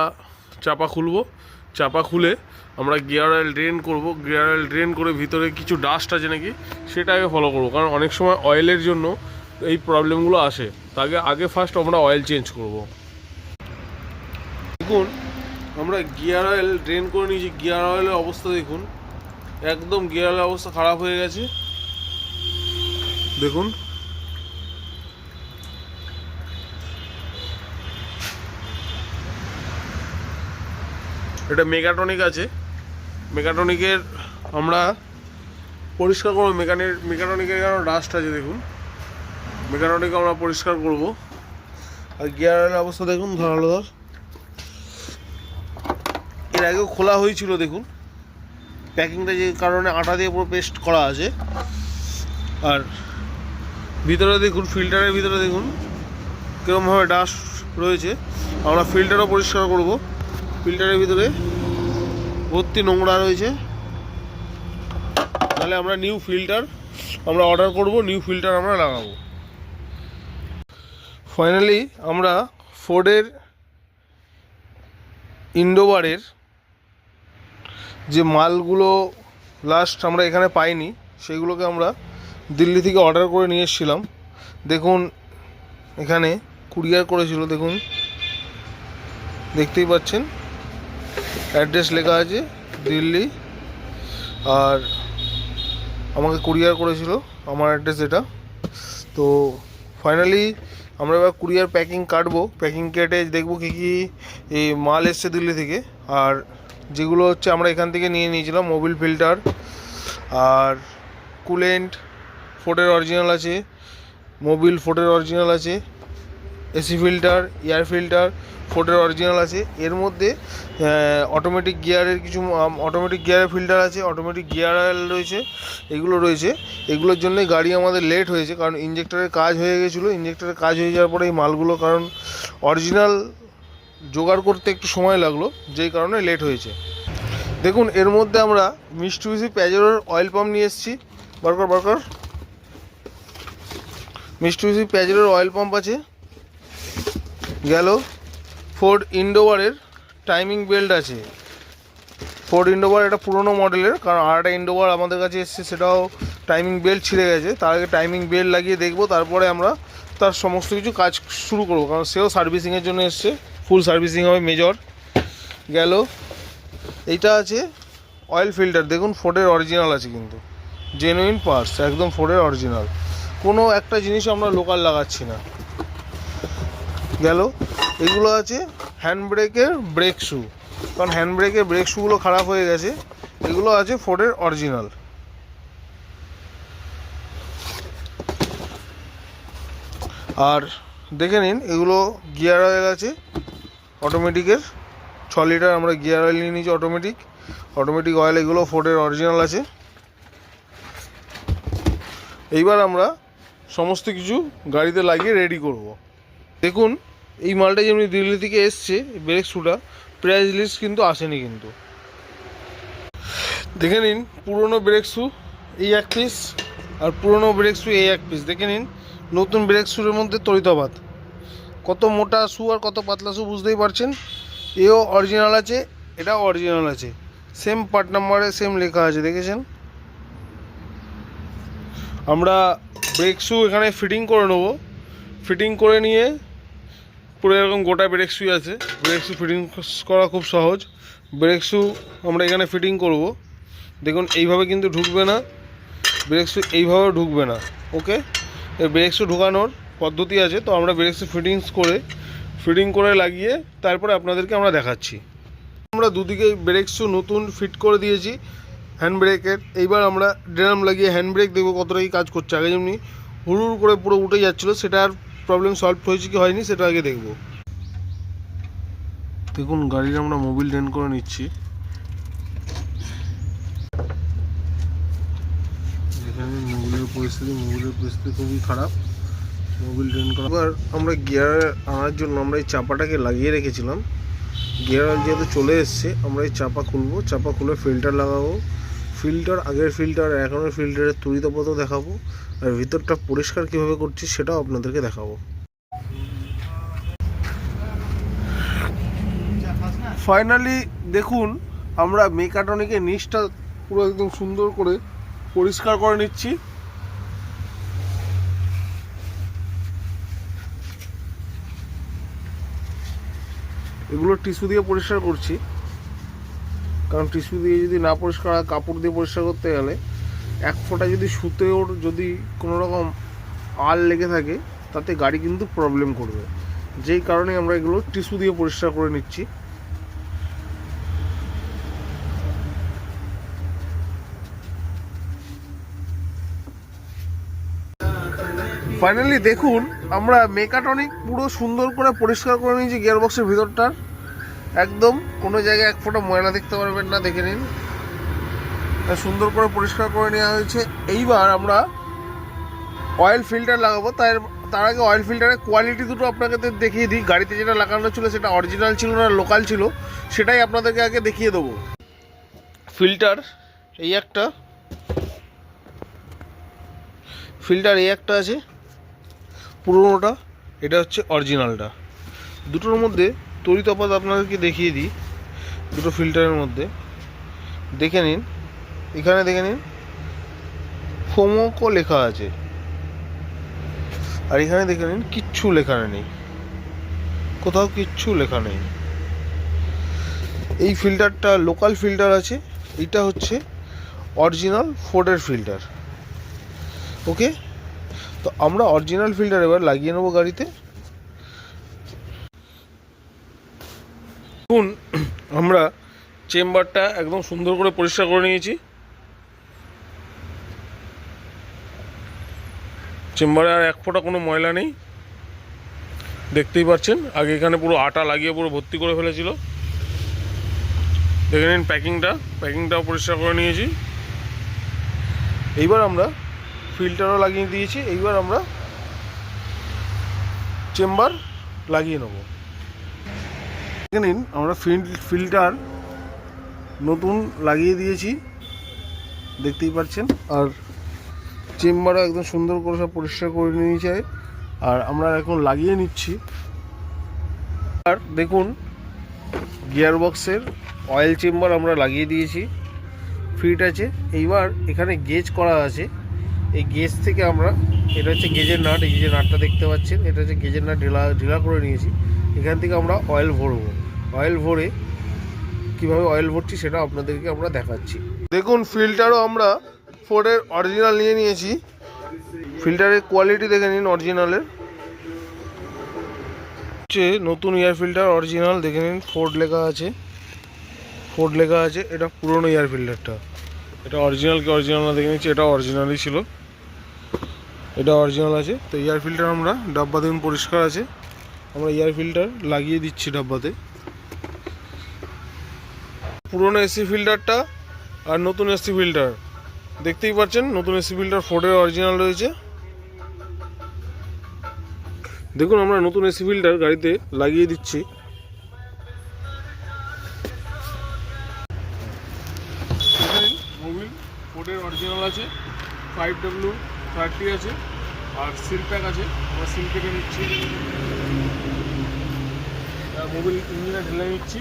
চাপা খুলে আমরা গিয়ার অয়েল ড্রেন করব। গিয়ার অয়েল ড্রেন করে ভিতরে কিছু ডাস্ট আছে নাকি সেটা আগে ফলো করব, কারণ অনেক সময় অয়েলের জন্য এই প্রবলেমগুলো আসে। তাকে আগে ফার্স্ট আমরা অয়েল চেঞ্জ করব। দেখুন আমরা গিয়ার অয়েল ড্রেন করে নিয়েছি, গিয়ার অয়েলের অবস্থা দেখুন, একদম গিয়ার অয়েলের অবস্থা খারাপ হয়ে গেছে। দেখুন এটা মেকাটনিক আছে, মেকাটনিকের আমরা পরিষ্কার করবো। মেকাটনিকের কারণ ডাস্ট আছে, দেখুন মেকাটনিক আমরা পরিষ্কার করব। আর গিয়ার অয়েলের অবস্থা দেখুন ধারালো, এর আগেও খোলা হয়েছিল দেখুন, প্যাকিংটা যে কারণে আটা দিয়ে পুরো পেস্ট করা আছে। আর ভিতরে দেখুন, ফিল্টারের ভিতরে দেখুন কীরকমভাবে ডাস্ট রয়েছে, আমরা ফিল্টারও পরিষ্কার করব। ফিল্টারের ভিতরে ভর্তি নোংরা রয়েছে, তাহলে আমরা নিউ ফিল্টার আমরা অর্ডার করব, নিউ ফিল্টার আমরা লাগাবো। ফাইনালি আমরা ফোর্ডের ইন্ডোভারের যে মালগুলো লাস্ট আমরা এখানে পাইনি, সেগুলোকে আমরা দিল্লি থেকে অর্ডার করে নিয়ে এসেছিলাম। দেখুন এখানে কুরিয়ার করেছিল, দেখুন দেখতেই পাচ্ছেন অ্যাড্রেস লেখা আছে দিল্লি, আর আমাকে কুরিয়ার করেছিল আমার অ্যাড্রেস এটা। তো ফাইনালি আমরা এবার কুরিয়ার প্যাকিং কাটবো, প্যাকিং কেটে দেখবো কী কী এই মাল এসছে দিল্লি থেকে। আর যেগুলো হচ্ছে আমরা এখান থেকে নিয়ে নিয়েছিলাম, মোবিল ফিল্টার আর কুলেন্ট ফোর্ডের অরিজিনাল আছে, মোবিল ফোর্ডের অরিজিনাল আছে, এসি ফিল্টার, এয়ার ফিল্টার ফোর্ডের অরিজিনাল আছে। এর মধ্যে অটোমেটিক গিয়ারের কিছু অটোমেটিক গিয়ারের ফিল্টার আছে, অটোমেটিক গিয়ার অয়েল রয়েছে, এগুলো রয়েছে। এগুলোর জন্যই গাড়ি আমাদের লেট হয়েছে, কারণ ইঞ্জেক্টরের কাজ হয়ে গেছিলো। ইঞ্জেক্টরের কাজ হয়ে যাওয়ার পরে এই মালগুলো, কারণ অরিজিনাল জোগাড় করতে একটু সময় লাগলো, যেই কারণে লেট হয়েছে। দেখুন এর মধ্যে আমরা মিস্টুবিশি প্যাজেরোর অয়েল পাম্প নিয়ে এসেছি। বারকার মিস্টুবিশি প্যাজেরোর অয়েল পাম্প আছে। গেল ফোর্ড ইন্ডোভারের টাইমিং বেল্ট আছে। ফোর্ড ইন্ডোভার এটা পুরোনো মডেলের, কারণ আর একটা ইন্ডোভার আমাদের কাছে এসছে, সেটাও টাইমিং বেল্ট ছিঁড়ে গেছে। তার আগে টাইমিং বেল্ট লাগিয়ে দেখবো, তারপরে আমরা তার সমস্ত কিছু কাজ শুরু করবো, কারণ সেও সার্ভিসিংয়ের জন্য এসছে, ফুল সার্ভিসিং হবে মেজর। গেল এইটা আছে অয়েল ফিল্টার, দেখুন ফোর্ডের অরিজিনাল আছে, কিন্তু জেনুইন পার্টস, একদম ফোর্ডের অরিজিনাল, কোনো একটা জিনিস আমরা লোকাল লাগাচ্ছি না। গেল এগুলো আছে হ্যান্ড ব্রেকের ব্রেক শু, কারণ হ্যান্ড ব্রেকের ব্রেক শুগুলো খারাপ হয়ে গেছে, এগুলো আছে ফোর্ডের অরিজিনাল। আর দেখে নিন এগুলো গিয়ার অয়েল আছে অটোমেটিকের, 6 লিটার আমরা গিয়ার অয়েল নিয়ে নিয়েছি অটোমেটিক অয়েল, এগুলো ফোর্ডের অরিজিনাল আছে। এইবার আমরা সমস্ত কিছু গাড়িতে লাগিয়ে রেডি করব। দেখুন এই মালটা যেমনি দিল্লি থেকে এসছে, ব্রেক শুটা প্রাইস লিস্ট কিন্তু আসেনি, কিন্তু দেখে নিন পুরনো ব্রেক শু এই এক পিস, আর পুরনো ব্রেক শু এই এক পিস। দেখে নিন নতুন ব্রেক শুর মধ্যে তরিতফাত, কত মোটা শু আর কত পাতলা শু বুঝতেই পারছেন। এও অরিজিনাল আছে, এটাও অরিজিনাল আছে, সেম পার্ট নাম্বারে সেম লেখা আছে, দেখেছেন। আমরা ব্রেক শু এখানে ফিটিং করে নেবো, ফিটিং করে নিয়ে পুরো এরকম গোটা ব্রেক শুই আছে, ব্রেক শু ফিটিং করা খুব সহজ। ব্রেক শু আমরা এখানে ফিটিং করব, দেখুন এইভাবে কিন্তু ঢুকবে না, ব্রেক শু এইভাবে ঢুকবে না। ওকে, এই ব্রেক শু ঢোকানোর পদ্ধতি আছে, তো আমরা ব্রেক শু ফিটিং করে লাগিয়ে তারপরে আপনাদেরকে আমরা দেখাচ্ছি। আমরা দুদিকে ব্রেক শু নতুন ফিট করে দিয়েছি হ্যান্ড ব্রেকের। এইবার আমরা ড্রাম লাগিয়ে হ্যান্ড ব্রেক দেখবো কতটা কি কাজ করছে। আগে যেমনি হুড় করে পুরো উঠে যাচ্ছিলো, সেটা আর প্রবলেম সলভ হয়েছে কি হয়নি সেটা আগে দেখব। দেখুন গাড়ির আমরা মোবিল ড্রেন করে নিচ্ছি, যেখানে মোবিলের পরিস্থিতি খুবই খারাপ, মোবিল ড্রেন করা। এবার আমরা গিয়ার আনার জন্য আমরা এই চাপাটাকে লাগিয়ে রেখেছিলাম, গিয়ার যেহেতু চলে এসছে আমরা এই চাপা খুলবো, চাপা খুলে ফিল্টার লাগাবো। ফিল্টার, আগের ফিল্টার এখনের ফিল্টারের তরিতফাতও দেখাবো, আর ভিতরটা পরিষ্কার কীভাবে করছি সেটাও আপনাদেরকে দেখাবো। ফাইনালি দেখুন আমরা মেকাটনিকের নিচটা পুরো একদম সুন্দর করে পরিষ্কার করে নিচ্ছি। এগুলো টিস্যু দিয়ে পরিষ্কার করছি, কারণ টিস্যু দিয়ে যদি না পরিষ্কার হয়, কাপড় দিয়ে পরিষ্কার করতে গেলে এক ফোঁটা যদি সুতেও যদি কোনো রকম আল লেগে থাকে, তাতে গাড়ি কিন্তু প্রবলেম করবে, যেই কারণে আমরা এগুলো টিস্যু দিয়ে পরিষ্কার করে নিচ্ছি। ফাইনালি দেখুন আমরা মেকাটনিক পুরো সুন্দর করে পরিষ্কার করে নিয়েছি গিয়ার বক্সের ভিতরটা, একদম কোনো জায়গায় এক ফোঁটা ময়লা দেখতে পারবেন না, দেখে নিন সুন্দর করে পরিষ্কার করে নেওয়া হয়েছে। এইবার আমরা অয়েল ফিল্টার লাগাবো, তার আগে অয়েল ফিল্টারের কোয়ালিটি দুটো আপনাকে দেখিয়ে দিই। গাড়িতে যেটা লাগানো ছিল সেটা অরিজিনাল ছিল না লোকাল ছিল, সেটাই আপনাদেরকে আগে দেখিয়ে দেবো। ফিল্টার এই একটা আছে পুরোনোটা, এটা হচ্ছে অরিজিনালটা। দুটোর মধ্যে তড়িতফাত আপনাদেরকে দেখিয়ে দিই। দুটো ফিল্টারের মধ্যে দেখে নিন, এখানে দেখে নিন ফোমোকো লেখা আছে, আর এখানে দেখে নিন কিচ্ছু লেখা নেই, কোথাও কিচ্ছু লেখা নেই। এই ফিল্টারটা লোকাল ফিল্টার আছে, এটা হচ্ছে অরিজিনাল ফোর্ডের ফিল্টার। ওকে, তো আমরা অরিজিনাল ফিল্টার এবার লাগিয়ে নেবো গাড়িতে। দেখুন আমরা চেম্বারটা একদম সুন্দর করে পরিষ্কার করে নিয়েছি। চেম্বারে আর এক ফোঁটা কোনো ময়লা নেই, দেখতেই পাচ্ছেন। আগে এখানে পুরো আটা লাগিয়ে পুরো ভর্তি করে ফেলেছিল। দেখে নিন প্যাকিংটাও পরিষ্কার করে নিয়েছি। এইবার আমরা ফিল্টারও লাগিয়ে দিয়েছি, এইবার আমরা চেম্বার লাগিয়ে নেব। দেখে নিন আমরা ফিল্টার নতুন লাগিয়ে দিয়েছি, দেখতেই পাচ্ছেন। আর চেম্বারও একদম সুন্দর করে সব পরিষ্কার করে নিয়েছে, আর আমরা এখন লাগিয়ে নিচ্ছি। আর দেখুন গিয়ার বক্সের অয়েল চেম্বার আমরা লাগিয়ে দিয়েছি, ফিট আছে। এইবার এখানে গেজ করা আছে, এই গেজ থেকে আমরা, এটা হচ্ছে গেজের নাট, এই যে নাটটা দেখতে পাচ্ছেন, এটা হচ্ছে গেজের নাট ঢিলা করে নিয়েছি। এখান থেকে আমরা অয়েল ভরবো, অয়েল ভরে কীভাবে অয়েল ভরছি সেটা আপনাদেরকে আমরা দেখাচ্ছি। দেখুন ফিল্টারও আমরা ফোর্ডের অরিজিনাল নিয়ে নিয়েছি। ফিল্টারের কোয়ালিটি দেখে নিন অরিজিনালের, হচ্ছে নতুন এয়ার ফিল্টার অরিজিনাল। দেখে নিন ফোর্ড লেখা আছে, ফোর্ড লেখা আছে। এটা পুরনো এয়ার ফিল্টারটা, এটা অরিজিনাল কি অরিজিনাল না দেখে নিচ্ছি। এটা অরিজিনালই ছিল, এটা অরিজিনাল আছে। তো এয়ার ফিল্টার আমরা ডাব্বা দেখুন পরিষ্কার আছে, আমরা এয়ার ফিল্টার লাগিয়ে দিচ্ছি ডাব্বাতে। পুরনো এসি ফিল্টারটা আর নতুন এসি ফিল্টার দেখতেই পাচ্ছেন। নতুন এসি ফিল্টার ফোর্ডের অরিজিনাল রয়েছে। দেখুন আমরা নতুন এসি ফিল্টার গাড়িতে লাগিয়ে দিচ্ছি। মোবিল ফোর্ডের অরিজিনাল আছে, 5W30 আছে, আর সিল প্যাক আছে, আমরা সিল কেটে নিচ্ছি। মোবিল ইঞ্জিনে ঢেলে নিচ্ছি।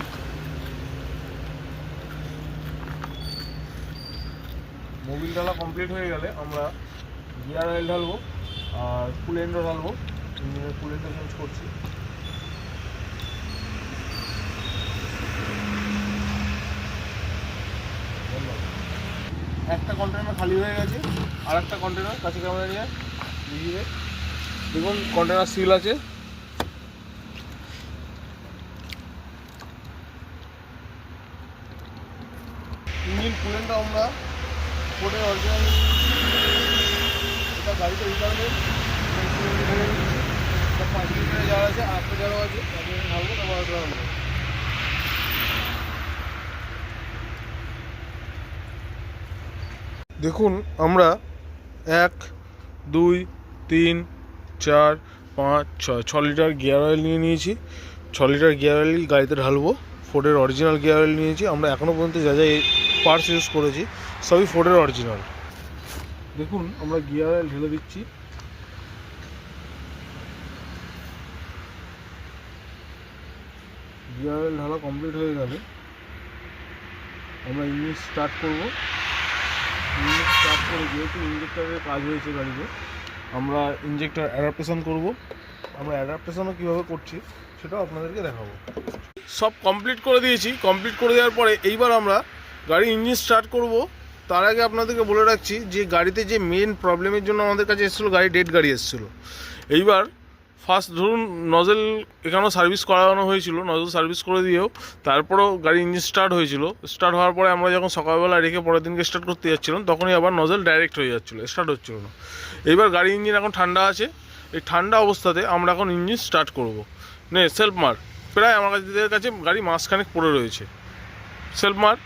মোবিল ঢালা কমপ্লিট হয়ে গেলে আমরা গিয়ার অয়েল ঢালবো আর কুলেন্টও ঢালবো। ইঞ্জিনের কুলেন্টও চেঞ্জ করছি। একটা কন্টেনার খালি হয়ে গেছে, আর একটা কন্টেনার কাছে ক্যামেরা নিয়ে দেখিয়ে দেখুন কন্টেনার সিল আছে। ইঞ্জিন কুলেন্টটা আমরা ফোর্ডের অরিজিনাল, এটা গাড়িতে রিটার্নের 5 লিটারে যাওয়া আছে, আর একটা যাওয়া আছে, ঢালবো তারপর ঢালবো। দেখুন আমরা 1 2 3 4 5 6 লিটার গিয়ার অয়েল নিয়ে নিয়েছি। 6 লিটার গিয়ার অয়েল গাড়িতে ঢালবো। ফোর্ডের অরিজিনাল গিয়ার অয়েল নিয়েছি আমরা। এখনও পর্যন্ত যা যা পার্টস ইউজ করেছি সবই ফোর্ডের অরিজিনাল। দেখুন আমরা গিয়ার অয়েল ঢেলে দিচ্ছি। গিয়ার অয়েল ঢালা কমপ্লিট হয়ে গেলে আমরা ইঞ্জিন স্টার্ট করব। ইঞ্জিন স্টার্ট করে যেহেতু ইঞ্জেক্টরের কাজ হয়েছে গাড়িতে, আমরা ইঞ্জেক্টর অ্যাডাপ্টেশন করব। আমরা অ্যাডাপ্টেশনও কীভাবে করছি সেটাও আপনাদেরকে দেখাবো। সব কমপ্লিট করে দিয়েছি। কমপ্লিট করে দেওয়ার পরে এইবার আমরা গাড়ি ইঞ্জিন স্টার্ট করব। তার আগে আপনাদেরকে বলে রাখছি যে গাড়িতে যে মেন প্রবলেমের জন্য আমাদের কাছে এসেছিলো, গাড়ি ডেড গাড়ি এসেছিলো। এইবার ফার্স্ট ধরুন নজেল এখানেও সার্ভিস করানো হয়েছিল, নজেল সার্ভিস করে দিয়েও তারপরেও গাড়ি ইঞ্জিন স্টার্ট হয়েছিল। স্টার্ট হওয়ার পরে আমরা যখন সকালবেলা রেখে পরের দিনকে স্টার্ট করতে যাচ্ছিলাম, তখনই আবার নজেল ডাইরেক্ট হয়ে যাচ্ছিলো, স্টার্ট হচ্ছিল না। এইবার গাড়ি ইঞ্জিন এখন ঠান্ডা আছে। এই ঠান্ডা অবস্থাতে আমরা এখন ইঞ্জিন স্টার্ট করব। সেলফ মার প্রায় আমার কাছে গাড়ি মাসখানেক পড়ে রয়েছে। সেলফ মার,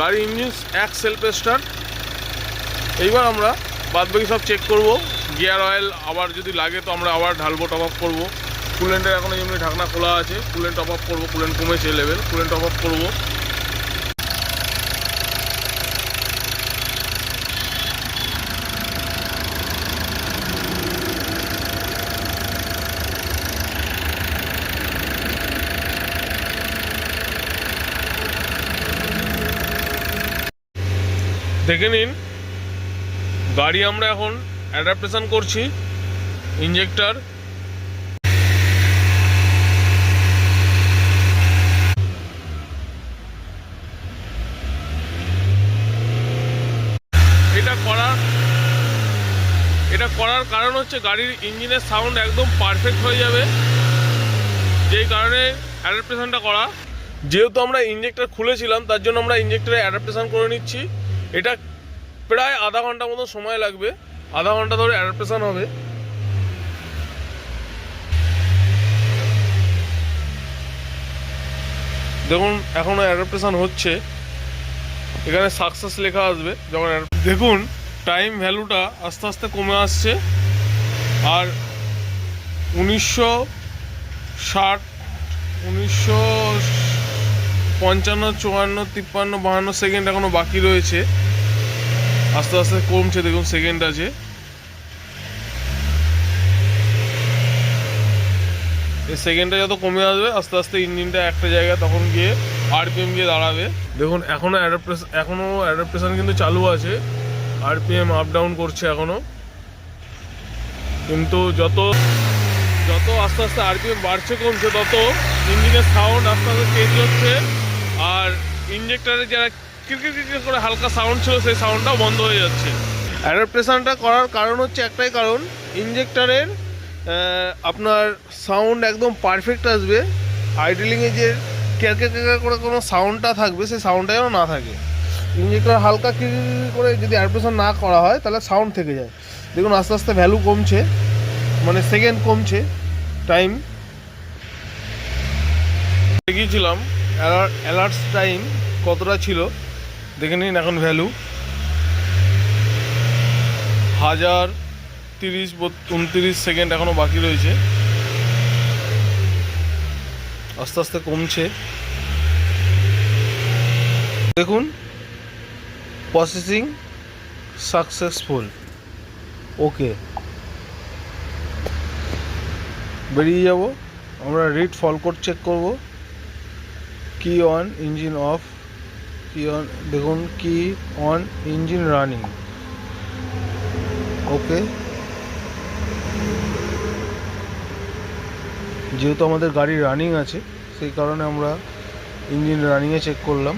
গাড়ি ইঞ্জিন এক সেলফে স্টার্ট। এইবার আমরা বাদবাকি সব চেক করব। গিয়ার অয়েল আবার যদি লাগে তো আমরা আবার ঢালবো, টপ আপ করবো। কুলেন্টের এখন এমনি ঢাকনা খোলা আছে, কুলেন্ট টপ আপ করবো। কুলেন্ট কমেছে লেভেল, কুলেন্ট টপ আপ করবো। দেখে নিন, গাড়ি আমরা এখন অ্যাডাপ্টেশন করছি ইঞ্জেক্টর। এটা করার কারণ হচ্ছে গাড়ির ইঞ্জিনের সাউন্ড একদম পারফেক্ট হয়ে যাবে, যেই কারণে অ্যাডাপ্টেশনটা করা। যেহেতু আমরা ইঞ্জেক্টর খুলেছিলাম তার জন্য আমরা ইঞ্জেক্টরে অ্যাডাপ্টেশন করে নিচ্ছি। এটা প্রায় আধা ঘন্টা মতো সময় লাগবে, আধা ঘন্টা ধরে অ্যাডাপ্টেশন হবে। দেখুন এখনও অ্যাডাপ্টেশন হচ্ছে, এখানে সাকসেস লেখা আসবে যখন। দেখুন টাইম ভ্যালুটা আস্তে আস্তে কমে আসছে, আর 1960, 1955, 54, 53, 52 সেকেন্ড এখনও বাকি রয়েছে। আস্তে আস্তে কমছে, দেখুন সেকেন্ড আছে। এই সেকেন্ডটা যত কমে আসবে আস্তে আস্তে ইঞ্জিনটা একটা জায়গায় তখন গিয়ে আরপিএম গিয়ে দাঁড়াবে। দেখুন এখনও অ্যাডাপ্টেশন কিন্তু চালু আছে, আরপিএম আপ ডাউন করছে এখনও। কিন্তু যত আস্তে আস্তে আরপিএম বাড়ছে কমছে, তত ইঞ্জিনের সাউন্ড আস্তে আস্তে চেঞ্জ হচ্ছে, আর ইঞ্জেক্টরে যারা কিরকির করে হালকা সাউন্ড ছিল সেই সাউন্ডটাও বন্ধ হয়ে যাচ্ছে। অ্যাডাপ্টেশনটা করার কারণ হচ্ছে একটাই কারণ, ইঞ্জেক্টরের আপনার সাউন্ড একদম পারফেক্ট আসবে। আইডলিংয়ে যে ক্যারকের করে কোনো সাউন্ডটা থাকবে সেই সাউন্ডটা যেন না থাকে। ইঞ্জেক্টর হালকা কি করে যদি অ্যাডাপ্টেশন না করা হয় তাহলে সাউন্ড থেকে যায়। দেখুন আস্তে আস্তে ভ্যালু কমছে, মানে সেকেন্ড কমছে, টাইম দেখিয়েছিলাম অ্যালার্টস টাইম কতটা ছিল দেখে নিন। এখন ভ্যালু 1030-29 সেকেন্ড এখনও বাকি রয়েছে, আস্তে আস্তে কমছে। দেখুন প্রসেসিং সাকসেসফুল, ওকে। বেরিয়ে যাব, আমরা রিড ফল কোড চেক করব। কি অন, ইঞ্জিন অফ, কি অন, দেখুন কি অন, ইঞ্জিন রানিং, ওকে। যেহেতু আমাদের গাড়ি রানিং আছে সেই কারণে আমরা ইঞ্জিন রানিংয়ে চেক করলাম।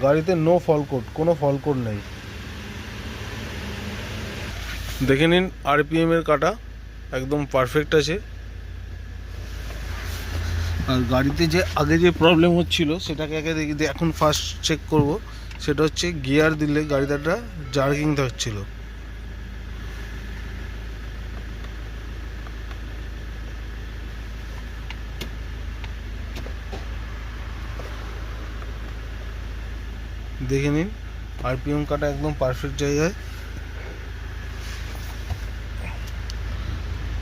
গাড়িতে নো ফল কোড, কোনো ফল কোড নেই। দেখে নিন আরপিএম এর কাটা একদম পারফেক্ট আছে। আর গাড়িতে যে আগে যে প্রবলেম হচ্ছিল সেটাকে আগে দেখি, এখন ফার্স্ট চেক করব। সেটা হচ্ছে গিয়ার দিলে গাড়িতে একটা জার্কিং হচ্ছিল। দেখে নিন আরপিএম কাটা একদম পারফেক্ট জায়গায়।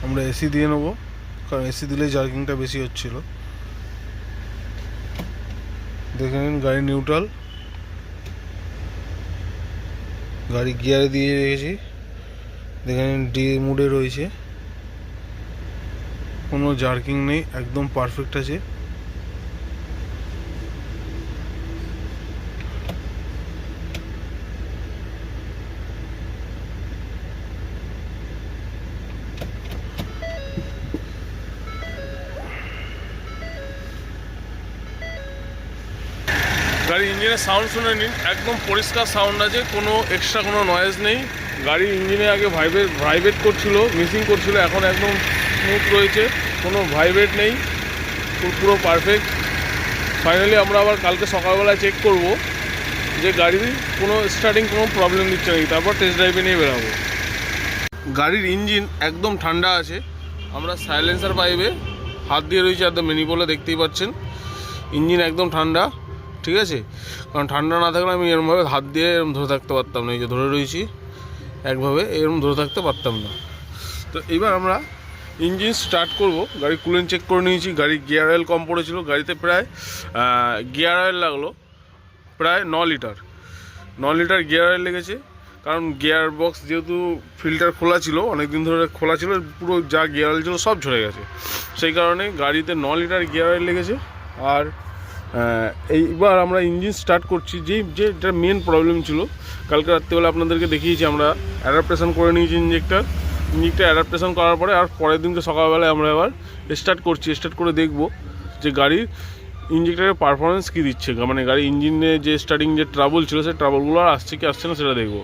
আমরা এসি দিয়ে নেবো, কারণ এসি দিলে জার্কিংটা বেশি হচ্ছিল। দেখে নিন গাড়ি নিউট্রাল, গাড়ি গিয়ারে দিয়ে রেখেছি। দেখে নিন ডি মুডে রয়েছে, কোনো জার্কিং নেই, একদম পারফেক্ট আছে। গাড়ির ইঞ্জিনের সাউন্ড শুনে নিন, একদম পরিষ্কার সাউন্ড আছে, কোনো এক্সট্রা কোনো নয়েজ নেই। গাড়ির ইঞ্জিনে আগে ভাইব্রেট করছিল, মিসিং করছিল, এখন একদম স্মুথ রয়েছে, কোনো ভাইব্রেট নেই, পুরো পারফেক্ট। ফাইনালি আমরা আবার কালকে সকালবেলায় চেক করব যে গাড়ির কোনো স্টার্টিং কোনো প্রবলেম দিচ্ছে নাকি, তারপর টেস্ট ড্রাইভে নিয়ে বেরোবো। গাড়ির ইঞ্জিন একদম ঠান্ডা আছে, আমরা সাইলেন্সার পাইপে হাত দিয়ে রয়েছি, একদম ম্যানিপুলে দেখতেই পাচ্ছেন। ইঞ্জিন একদম ঠান্ডা, ঠিক আছে। কারণ ঠান্ডা না থাকলে আমি এরমভাবে হাত দিয়ে এরম ধরে থাকতে পারতাম না, এই যে ধরে রয়েছি একভাবে, এরম ধরে থাকতে পারতাম না। তো এইবার আমরা ইঞ্জিন স্টার্ট করব। গাড়ি কুলেন্ট চেক করে নিয়েছি, গাড়ির গিয়ার অয়েল কম পড়েছিল। গাড়িতে প্রায় গিয়ার অয়েল লাগলো প্রায় 9 লিটার গিয়ার অয়েল লেগেছে। কারণ গিয়ার বক্স যেহেতু ফিল্টার খোলা ছিল, অনেক দিন ধরে খোলা ছিল, পুরো যা গিয়ার অয়েল ছিল সব ঝরে গেছে, সেই কারণে গাড়িতে 9 লিটার গিয়ার অয়েল লেগেছে। আর এইবার আমরা ইঞ্জিন স্টার্ট করছি। যেটা মেন প্রবলেম ছিল, কালকে রাত্রিবেলা আপনাদেরকে দেখিয়েছি, আমরা অ্যাডাপ্টেশন করে নিয়েছি ইঞ্জিনটা অ্যাডাপ্টেশন করার পরে আর পরের দিনকে সকালবেলায় আমরা এবার স্টার্ট করে দেখব যে গাড়ির ইঞ্জিনটারের পারফরমেন্স কী দিচ্ছে, মানে গাড়ির ইঞ্জিনে যে স্টার্টিং যে ট্রাবল ছিল সেই ট্রাবলগুলো আর আসছে কি আসছে না সেটা দেখব।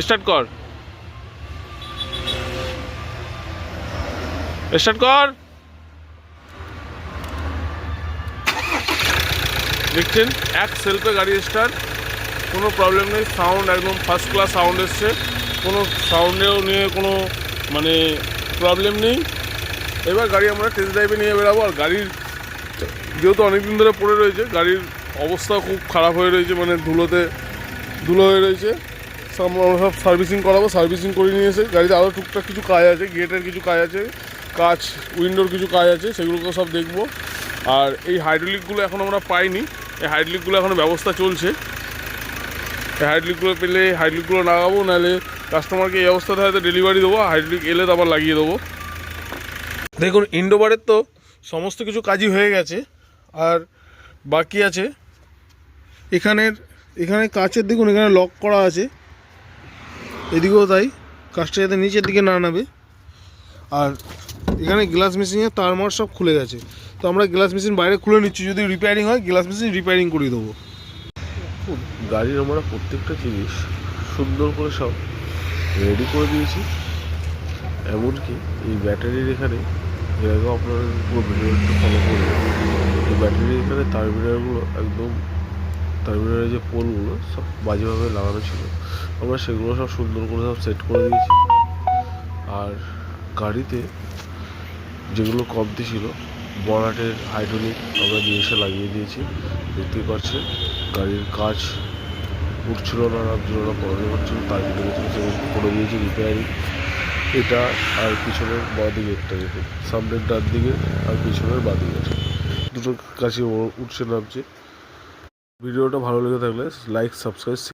স্টার্ট কর। দেখছেন এক সেলফে গাড়ি স্টার্ট, কোনো প্রবলেম নেই, সাউন্ড একদম ফার্স্ট ক্লাস সাউন্ড এসছে, কোনো সাউন্ডেও নিয়ে কোনো মানে প্রবলেম নেই। এবার গাড়ি আমরা টেস্ট ড্রাইভে নিয়ে বেরাবো। আর গাড়ির যেহেতু অনেকদিন ধরে পড়ে রয়েছে, গাড়ির অবস্থা খুব খারাপ হয়ে রয়েছে, মানে ধুলো হয়ে রয়েছে। আমরা সব সার্ভিসিং করাবো, সার্ভিসিং করে নিয়ে এসে গাড়িতে আরও টুকটাক কিছু কাজ আছে, গেটের কিছু কাজ আছে, উইন্ডোর কিছু কাজ আছে, সেগুলোকে সব দেখবো। আর এই হাইড্রোলিকগুলো এখন আমরা পাইনি, এই হাইড্রোলিকগুলো এখনও ব্যবস্থা চলছে। এই হাইড্রোলিকগুলো পেলে হাইড্রোলিকগুলো লাগাবো, নাহলে কাস্টমারকে এই অবস্থাতে হয়তো ডেলিভারি দেবো, হাইড্রোলিক এলে তো আবার লাগিয়ে দেবো। দেখুন ইন্ডোবারের তো সমস্ত কিছু কাজই হয়ে গেছে, আর বাকি আছে এখানে কাচের, দেখুন এখানে লক করা আছে, এদিকেও তাই, কাজটা যাতে নিচের দিকে না নামে। আর এখানে গ্লাস মেশিনের তারমার সব খুলে গেছে, তো আমরা গ্লাস মেশিন বাইরে খুলে নিচ্ছি, যদি রিপেয়ারিং হয় গ্লাস মেশিন রিপেয়ারিং করিয়ে দেবো। গাড়ির আমরা প্রত্যেকটা জিনিস সুন্দর করে সব রেডি করে দিয়েছি, এমনকি এই ব্যাটারির এখানে এর আগেও আপনারা পুরো ভিডিওটা ফলো করবেন। এই ব্যাটারির এখানে টার্মিনালগুলো একদম, টার্মিনালের যে পোলগুলো সব বাজেভাবে লাগানো ছিল, আমরা সেগুলো সব সুন্দর করে সব সেট করে দিয়েছি। আর গাড়িতে যেগুলো কমতি ছিল, বনাটের হাইড্রোলিক আমরা নিয়ে এসে লাগিয়ে দিয়েছি। দেখতেই পাচ্ছেন গাড়ির কাজ উঠছিল না, নামছিল না, প্রবলেম হচ্ছিল, তার কেটে গেছিলো, সেগুলো করে দিয়েছি রিপেয়ারিং। এটা আর পিছনের বাঁ দিকেরটা, দেখুন সামনের ডান দিকে আর পিছনের বাঁ দিকের দুটো কাছে উঠছে নামছে। ভিডিওটা ভালো লেগে থাকলে লাইক, সাবস্ক্রাইব